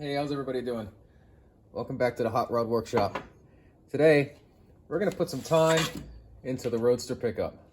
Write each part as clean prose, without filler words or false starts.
Hey, how's everybody doing? Welcome back to the Hot Rod Workshop. Today, we're going to put some time into the roadster pickup.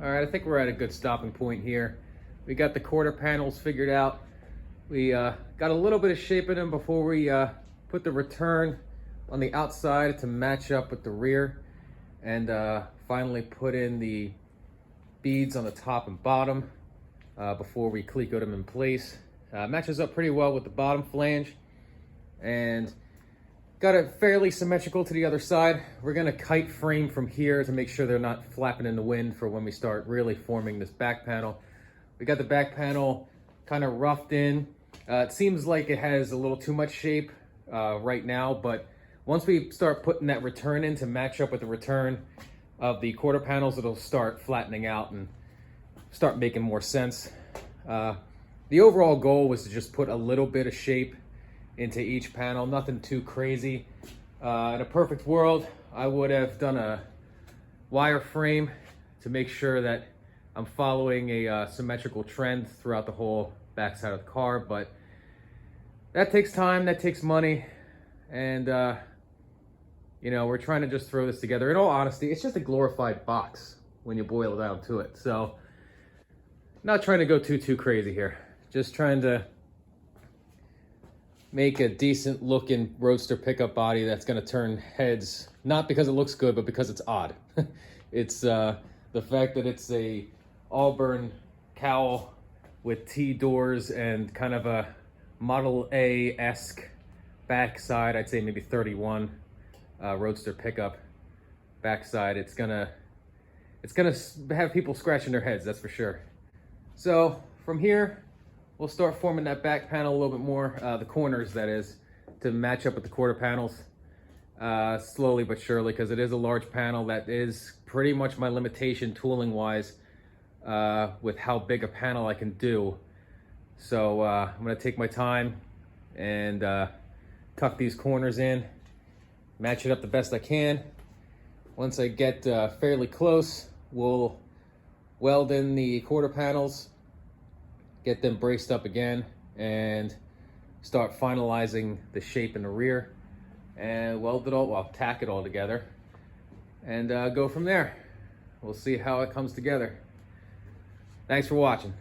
All right, I think we're at a good stopping point here. We got the quarter panels figured out. We got a little bit of shape in them before we put the return on the outside to match up with the rear, and finally put in the beads on the top and bottom before we clecoed them in place. Matches up pretty well with the bottom flange, and got it fairly symmetrical to the other side. We're gonna kite frame from here to make sure they're not flapping in the wind for when we start really forming this back panel. We got the back panel kind of roughed in. It seems like it has a little too much shape right now, but once we start putting that return in to match up with the return of the quarter panels, it'll start flattening out and start making more sense. The overall goal was to just put a little bit of shape into each panel, nothing too crazy. In a perfect world, I would have done a wire frame to make sure that I'm following a symmetrical trend throughout the whole backside of the car, but that takes time, that takes money, and you know, we're trying to just throw this together. In all honesty, it's just a glorified box when you boil it down to it. So, not trying to go too crazy here. Just trying to make a decent looking roadster pickup body that's gonna turn heads, not because it looks good, but because it's odd. It's the fact that it's a Auburn cowl with T doors and kind of a Model A-esque backside, I'd say maybe 31 roadster pickup backside. It's gonna have people scratching their heads, that's for sure. So from here, we'll start forming that back panel a little bit more, the corners that is, to match up with the quarter panels, slowly but surely, because it is a large panel. That is pretty much my limitation tooling wise with how big a panel I can do. So I'm gonna take my time and tuck these corners in, match it up the best I can. Once I get fairly close, we'll weld in the quarter panels, get them braced up again, and start finalizing the shape in the rear, and weld it all, well, tack it all together, and go from there. We'll see how it comes together. Thanks for watching.